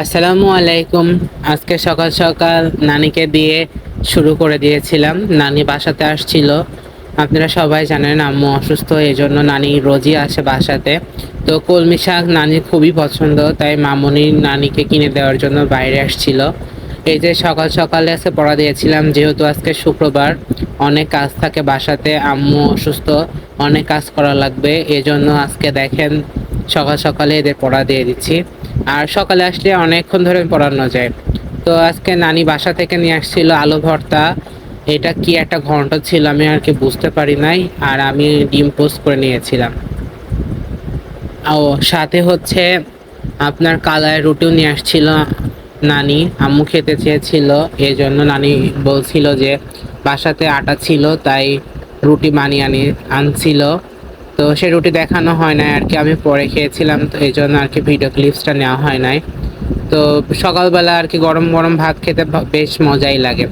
আসসালামু আলাইকুম। আজকে সকাল সকাল নানিকে দিয়ে শুরু করে দিয়েছিলাম। নানি বাসাতে আসছিল। আপনারা সবাই জানেন আম্মু অসুস্থ, এই জন্য নানি রোজই আসে বাসাতে। তো কলমি শাক নানির খুবই পছন্দ, তাই মামুনি নানিকে কিনে দেওয়ার জন্য বাইরে আসছিল। এই যে সকাল সকালে আজকে পড়া দিয়েছিলাম, যেহেতু আজকে শুক্রবার, অনেক কাজ থাকে বাসাতে, আম্মু অসুস্থ, অনেক কাজ করা লাগবে, এজন্য আজকে দেখেন সকাল সকালে এদের পড়া দিয়ে দিচ্ছি। আর সকালে আসলে অনেকক্ষণ ধরে পড়ানো যায়। তো আজকে নানি বাসা থেকে নিয়ে আসছিল আলু ভর্তা। এটা কি একটা ঘন্ট ছিল আমি আর কি বুঝতে পারি নাই। আর আমি ডিম পোস্ট করে নিয়েছিলাম। ও সাথে হচ্ছে আপনার কালাই রুটিও নিয়ে আসছিল নানি। আম্মু খেতে চেয়েছিল, এই জন্য নানি বলছিল যে বাসাতে আটা ছিল, তাই রুটি বানিয়ে আনছিল। তো সে রুটি দেখানো হয় নাই আর কি, আমি পরে খেয়েছিলাম, তো এই জন্য আর কি ভিডিও ক্লিপসটা নেওয়া হয় নাই। তো সকালবেলা আর কি গরম গরম ভাত খেতে বেশ মজাই লাগে।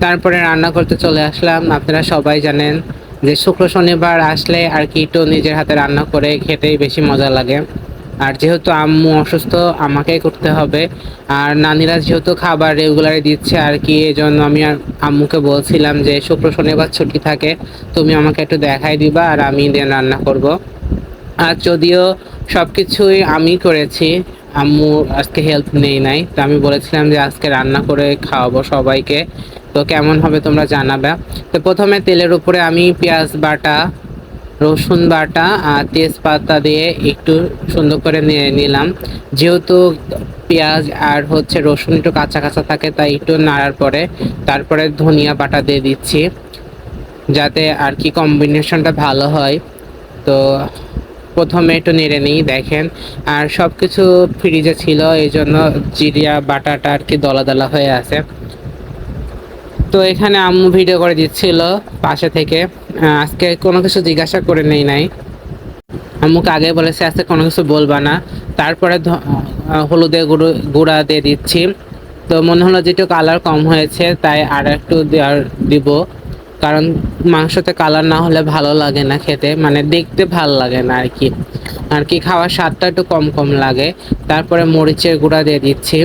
তারপরে রান্না করতে চলে আসলাম। আপনারা সবাই জানেন যে শুক্র শনিবার আসলে আর কি একটু নিজের হাতে রান্না করে খেতেই বেশি মজা লাগে। আর যেহেতু আম্মু অসুস্থ, আমাকেই করতে হবে। আর নানিরা যেহেতু খাবার রেগুলারই দিচ্ছে আর কি, এই জন্য আমি আর আম্মুকে বলছিলাম যে শুক্র শনিবার ছুটি থাকে, তুমি আমাকে একটু দেখাই দিবা আর আমি দিয়ে রান্না করব। আর যদিও সব কিছুই আমি করেছি, আম্মু আজকে হেল্প নেই নাই, তো আমি বলেছিলাম যে আজকে রান্না করে খাওয়াবো সবাইকে। তো কেমন হবে তোমরা জানাবে। তো প্রথমে তেলের উপরে আমি পেঁয়াজ বাটা, রসুন বাটা আর তেজপাতা দিয়ে একটু সুন্দর করে নিয়ে নিলাম। যেহেতু পেঁয়াজ আর হচ্ছে রসুন একটু কাঁচা কাঁচা থাকে, তাই একটু নাড়ার পরে তারপরে ধনিয়া বাটা দিয়ে দিচ্ছি, যাতে আর কি কম্বিনেশনটা ভালো হয়। তো প্রথমে একটু নেড়ে নিই দেখেন। আর সব কিছু ফ্রিজে ছিল, এই জন্য জিরিয়া বাটাটা আর কি দলা দলা হয়ে আছে। তো এখানে আম্মু ভিডিও করে দিচ্ছিল পাশে থেকে। আজকে কোনো কিছু জিজ্ঞাসা করে নেই নাই। আম্মুকে আগে বলেছে আজকে কোনো কিছু বলবা না। তারপরে হলুদের গুঁড়া দিয়ে দিচ্ছি। তো মনে হলো যে একটু কালার কম হয়েছে, তাই আর একটু দিব। কারণ মাংসতে কালার না হলে ভালো লাগে না খেতে, মানে দেখতে ভালো লাগে না আর কি। আর কি খাওয়ার স্বাদটা একটু কম কম লাগে। তারপরে মরিচের গুঁড়া দিয়ে দিচ্ছি।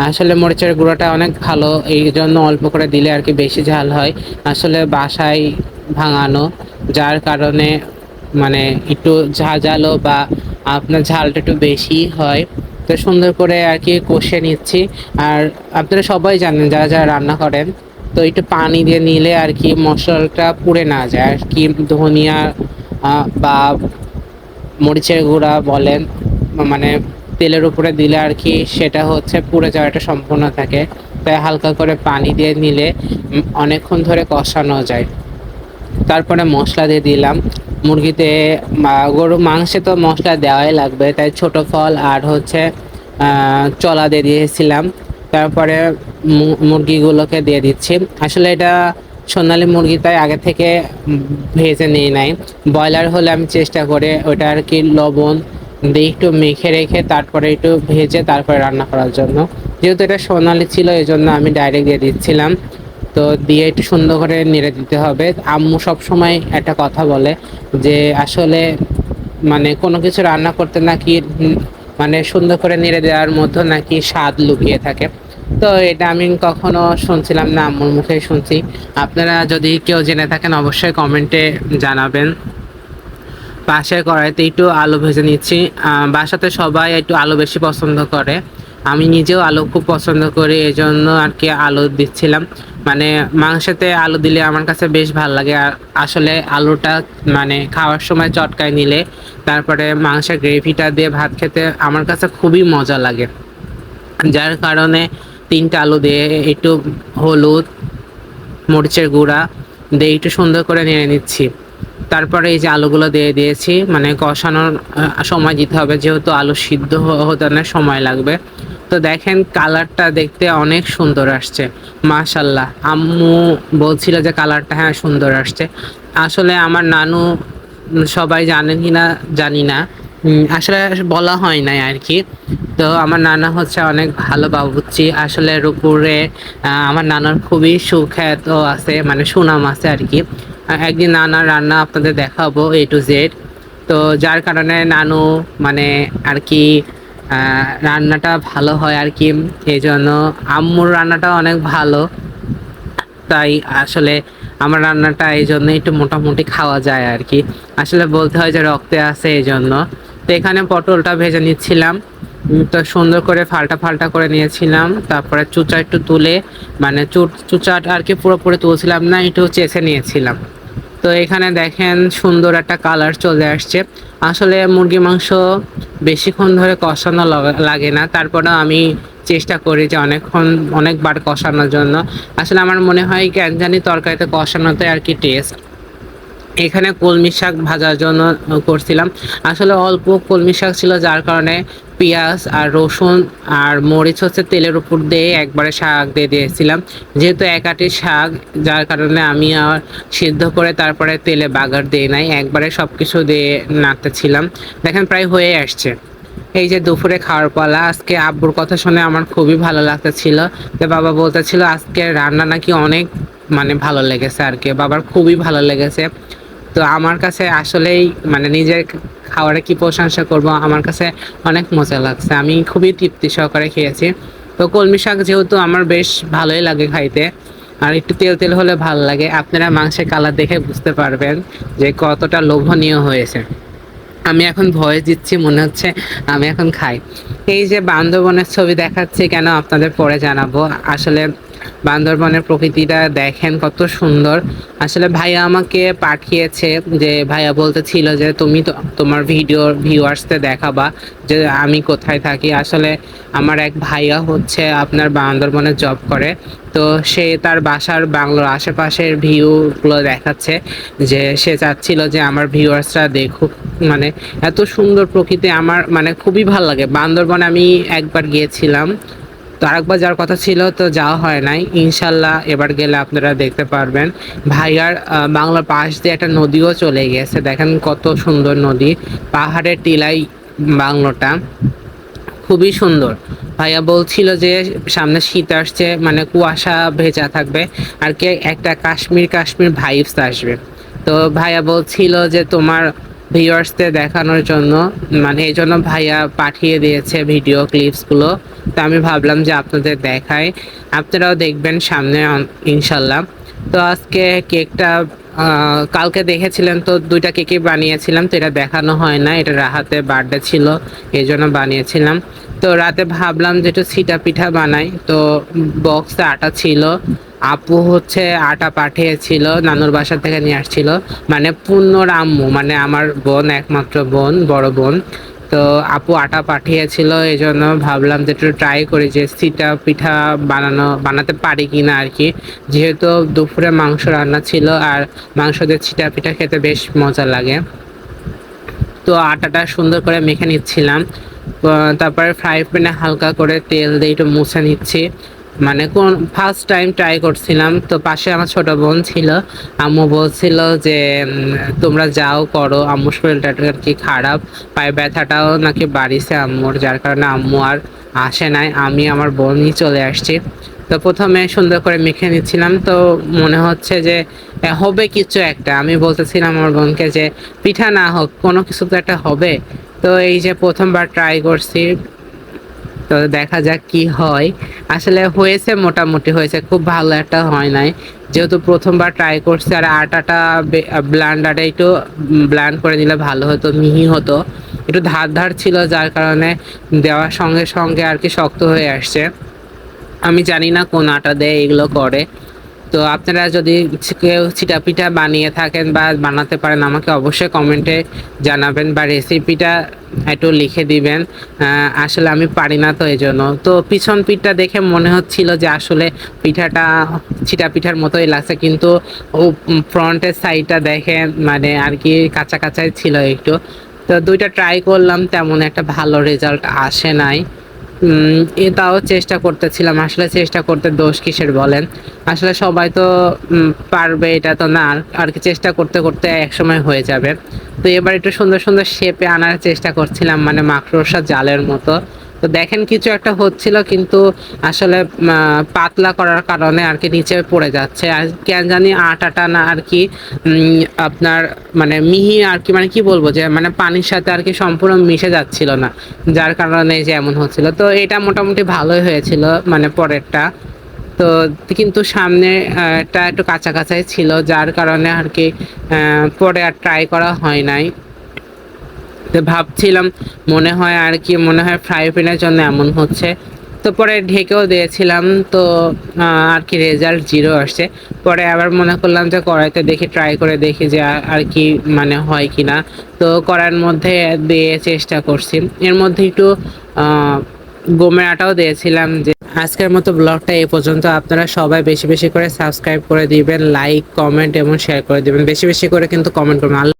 আসলে মরিচের গুঁড়োটা অনেক ভালো, এই জন্য অল্প করে দিলে আর কি বেশি ঝাল হয়। আসলে বাসায় ভাঙানো, যার কারণে মানে একটু ঝাঁঝালো বা আপনার ঝালটা একটু বেশি হয়। তো সুন্দর করে আর কি কষে নিচ্ছি। আর আপনারা সবাই জানেন যারা যারা রান্না করেন, তো একটু পানি দিয়ে নিলে আর কি মশলাটা পুড়ে না যায় আর কি। ধনিয়া বা মরিচের গুঁড়া বলেন, মানে তেলের উপরে দিলে আর কি সেটা হচ্ছে পুড়ে যাওয়ার একটা সম্ভাবনা থাকে। তাই হালকা করে পানি দিয়ে নিলে অনেকক্ষণ ধরে কষানো যায়। তারপরে মশলা দিয়ে দিলাম মুরগিতে। গরু মাংসে তো মশলা দেওয়াই লাগবে, তাই ছোট ফল আর হচ্ছে চলা দিয়ে দিয়েছিলাম। তারপরে মুরগিগুলোকে দিয়ে দিচ্ছি। আসলে এটা সোনালি মুরগি, তাই আগে থেকে ভেজে নিই নাই। ব্রয়লার হলে আমি চেষ্টা করে ওটা আর কি লবণ দিয়ে একটু মেখে রেখে তারপরে একটু ভেজে তারপরে রান্না করার জন্য। যেহেতু এটা সোনালি ছিল, এই জন্য আমি ডাইরেক্ট দিয়ে দিচ্ছিলাম। তো দিয়ে একটু সুন্দর করে নেড়ে দিতে হবে। আম্মু সব সময় একটা কথা বলে যে আসলে মানে কোনো কিছু রান্না করতে নাকি মানে সুন্দর করে নেড়ে দেওয়ার মধ্যে নাকি স্বাদ লুকিয়ে থাকে। তো এটা আমি কখনো শুনছিলাম না, আম্মুর মুখে শুনছি। আপনারা যদি কেউ জেনে থাকেন অবশ্যই কমেন্টে জানাবেন। পাশের কড়াইতে একটু আলু ভেজে নিচ্ছি। বাসাতে সবাই একটু আলু বেশি পছন্দ করে, আমি নিজেও আলু খুব পছন্দ করি, এই জন্য আর কি আলু দিচ্ছিলাম। মানে মাংসতে আলু দিলে আমার কাছে বেশ ভালো লাগে। আর আসলে আলুটা মানে খাওয়ার সময় চটকায় নিলে তারপরে মাংসের গ্রেভিটা দিয়ে ভাত খেতে আমার কাছে খুবই মজা লাগে। যার কারণে 3টা আলু দিয়ে একটু হলুদ, মরিচের গুঁড়া দিয়ে একটু সুন্দর করে নেড়ে নিচ্ছি। তারপরে এই যে আলুগুলো দিয়ে দিয়েছি, মানে কষানোর সময় দিতে হবে, যেহেতু আলু সিদ্ধ হতে অনেক সময় লাগবে। তো দেখেন কালারটা দেখতে অনেক সুন্দর আসছে, মাশাল্লাহ। আম্মু বলছিল যে কালারটা হ্যাঁ সুন্দর আসছে। আসলে আমার নানু, সবাই জানেন কি না জানি না, আসলে বলা হয় নাই আর কি। তো আমার নানা হচ্ছে অনেক ভালো বাবুর্চি। আসলে রূপপুরে আমার নানার খুবই সুখ্যাত আছে, মানে সুনাম আছে আর কি। একদিন নানার রান্না আপনাদের দেখাবো A to Z। তো যার কারণে নানু মানে আর কি রান্নাটা ভালো হয় আর কি। এই জন্য আম্মুর রান্নাটা অনেক ভালো, তাই আসলে আমার রান্নাটা এই জন্য একটু মোটামুটি খাওয়া যায় আর কি। আসলে বলতে হয় যে রক্তে আছে এই জন্য। তো এখানে পটলটা ভেজে নিচ্ছিলাম। তো সুন্দর করে ফাল্টা ফাল্টা করে নিয়েছিলাম, তারপরে চুচা একটু তুলে, মানে চুচাটা আর কি পুরোপুরি তুলছিলাম না, একটু চেঁচে নিয়েছিলাম। তো এখানে দেখেন সুন্দর একটা কালার চলে আসছে। আসলে মুরগি মাংস বেশিক্ষণ ধরে কষানো লাগে না, তারপরেও আমি চেষ্টা করি যে অনেকবার কষানোর জন্য। আসলে আমার মনে হয় কেন জানি তরকারিতে কষানোতে আর কি টেস্ট। এখানে কলমি শাক ভাজার জন্য করছিলাম। আসলে অল্প কলমি শাক ছিল, যার কারণে পেঁয়াজ আর রসুন আর মরিচ হচ্ছে তেলের উপর দিয়ে একবারে শাক দিয়ে দিয়েছিলাম। যেহেতু একাটি শাক, যার কারণে আমি আর সিদ্ধ করে তারপরে তেলে বাগার দিয়ে নাই, একবারে সব কিছু দিয়ে নাড়তেছিলাম। দেখেন প্রায় হয়ে আসছে। এই যে দুপুরে খাওয়ার পালা, আজকে আব্বুর কথা শুনে আমার খুবই ভালো লাগতেছিল। যে বাবা বলতেছিল আজকে রান্না নাকি অনেক মানে ভালো লেগেছে আর কি, বাবার খুবই ভালো লেগেছে। তো আমার কাছে আসলেই মানে নিজের খাবারে কি প্রশংসা করব, আমার কাছে অনেক মজা লাগছে, আমি খুবই তৃপ্তি সহকারে খেয়েছি। তো কলমি শাক যেহেতু আমার বেশ ভালোই লাগে খাইতে, আর একটু তেল তেল হলে ভালো লাগে। আপনারা মাংসের কালার দেখে বুঝতে পারবেন যে কতটা লোভনীয় হয়েছে। আমি এখন ভয়েস দিচ্ছি, মনে হচ্ছে আমি এখন খাই। এই যে বান্দরবনের ছবি দেখাচ্ছি কেন আপনাদের পরে জানাবো। আসলে বান্দরবনের প্রকৃতিটা দেখেন কত সুন্দর। আসলে ভাইয়া আমাকে পাঠিয়েছে, যে ভাইয়া বলতেছিল যে তুমি তো তোমার ভিউয়ার্সদের দেখাবা যে আমি কোথায় থাকি। আসলে আমার এক ভাইয়া হচ্ছে আপনার বান্দরবনে জব করে, তো সে তার বাসার বাংলোর আশেপাশের ভিউগুলো দেখাচ্ছে, যে সে চাচ্ছিল যে আমার ভিউয়ার্সরা দেখুক। মানে এত সুন্দর প্রকৃতি, আমার মানে খুবই ভালো লাগে। বান্দরবনে আমি একবার গিয়েছিলাম, তো আরেকবার যাওয়ার কথা ছিল, তো যাওয়া হয় নাই। ইনশাল্লাহ এবার গেলে আপনারা দেখতে পারবেন। ভাইয়ার বাংলার পাশ দিয়ে একটা নদীও চলে গেছে, দেখেন কত সুন্দর নদী, পাহাড়ের টিলাই বাংলোটা খুবই সুন্দর। ভাইয়া বলছিল যে সামনে শীত আসছে, মানে কুয়াশা ভেজা থাকবে আর কি, একটা কাশ্মীর কাশ্মীর ভাইবস আসবে। তো ভাইয়া বলছিল যে তোমার ভিউয়ার্সদের দেখানোর জন্য, মানে এই জন্য ভাইয়া পাঠিয়ে দিয়েছে ভিডিও ক্লিপসগুলো। তো আমি ভাবলাম যে আপনাদের দেখাই, আপনারাও দেখবেন সামনে ইনশাল্লাহ। তো আজকে কেকটা কালকে দেখেছিলেন, তো দুইটা কেকই বানিয়েছিলাম, তো এটা দেখানো হয় না, এটা রাহাতের বার্থডে ছিল এই জন্য বানিয়েছিলাম। তো রাতে ভাবলাম যে একটু ছিটা পিঠা বানাই, তো বক্সে আটা ছিল, আপু হচ্ছে আটা পাঠিয়েছিল, নানুর বাসা থেকে নিয়ে আসছিল, মানে পূর্ণর আম্মু, মানে আমার বোন, একমাত্র বোন, বড় বোন। তো আপু আটা পাঠিয়েছিল, এই জন্য ভাবলাম যে একটু ট্রাই করি যে ছিটা পিঠা বানাতে পারি কিনা আর কি। যেহেতু দুপুরে মাংস রান্না ছিল, আর মাংস দিয়ে ছিটা পিঠা খেতে বেশ মজা লাগে। তো আটাটা সুন্দর করে মেখে নিচ্ছিলাম। তারপরে ফ্রাই প্যানে হালকা করে তেল দিয়ে একটু মুছে নিচ্ছি, মানে কোন ফার্স্ট টাইম ট্রাই করছিলাম। তো পাশে আমার ছোট বোন ছিল, আম্মু বলছিল যে তোমরা যাও করো, আম্মুর শরীরটা আর কি খারাপ, পায়ে ব্যথাটাও নাকি বাড়িছে আম্মুর, যার কারণে আম্মু আর আসে নাই, আমি আমার বোনই চলে আসছি। তো প্রথমে সুন্দর করে মেখে নিচ্ছিলাম, তো মনে হচ্ছে যে হবে কিছু একটা। আমি বলতেছিলাম আমার বোনকে যে পিঠা না হোক কোনো কিছু তো একটা হবে। তো এই যে প্রথমবার ট্রাই করছি, তো দেখা যাক কি হয়। আসলে হয়েছে, মোটামুটি হয়েছে, খুব ভালো একটা হয় নাই, যেহেতু প্রথমবার ট্রাই করছি। আর আটাটা ব্লান্ডারে একটু ব্লান্ড করে দিলে ভালো হতো, মিহি হতো। একটু ধার ধার ছিল, যার কারণে দেওয়ার সঙ্গে সঙ্গে আর কি শক্ত হয়ে আসছে। আমি জানি না কোন আটা দেয় এগুলো করে। তো আপনারা যদি কেউ চিটা পিঠা বানিয়ে থাকেন বা বানাতে পারেন, আমাকে অবশ্যই কমেন্টে জানাবেন, বা রেসিপিটা একটু লিখে দিবেন। আসলে আমি পারি না, তো এই জন্য। তো পিছন পিঠটা দেখে মনে হচ্ছিল যে আসলে পিঠাটা চিটা পিঠার মতোই লাগছে, কিন্তু ও ফ্রন্টের সাইডটা দেখে মানে আর কি কাঁচা কাঁচাই ছিল একটু। তো দুইটা ট্রাই করলাম, তেমন একটা ভালো রেজাল্ট আসে নাই। তাও চেষ্টা করতেছিলাম, আসলে চেষ্টা করতে দোষ কিসের বলেন। আসলে সবাই তো পারবে এটা তো না, আর কি চেষ্টা করতে করতে একসময় হয়ে যাবে। তো এবার একটু সুন্দর সুন্দর শেপে আনার চেষ্টা করছিলাম, মানে মাকড়সা জালের মতো। তো দেখেন কিছু একটা হচ্ছিল, কিন্তু আসলে পাতলা করার কারণে আর কি নিচে পড়ে যাচ্ছে। আর কেন জানি আটাটা না আর কি আপনার মানে মিহি আর কি, মানে কি বলবো যে মানে পানির সাথে আর কি সম্পূর্ণ মিশে যাচ্ছিল না, যার কারণে যে এমন হচ্ছিল। তো এটা মোটামুটি ভালোই হয়েছিল মানে পরেরটা। তো কিন্তু সামনে টা একটু কাঁচা কাঁচাই ছিল, যার কারণে আর কি পরে আর ট্রাই করা হয় নাই। তো ভাবছিলাম মনে হয় ফ্রাই প্যানের জন্য এমন হচ্ছে। তো পরে ঢেকেও দিয়েছিলাম, তো আর কি রেজাল্ট 0 আসছে। পরে আবার মনে করলাম যে কড়াইতে দেখি, ট্রাই করে দেখি যে আর কি মানে হয় কি না। তো কড়াইয়ের মধ্যে দিয়ে চেষ্টা করছি, এর মধ্যে একটু গমের আটাও দিয়েছিলাম। যে আজকের মতো ব্লগটা এই পর্যন্ত। আপনারা সবাই বেশি বেশি করে সাবস্ক্রাইব করে দিবেন, লাইক কমেন্ট এবং শেয়ার করে দিবেন, বেশি বেশি করে কিন্তু কমেন্ট করবেন।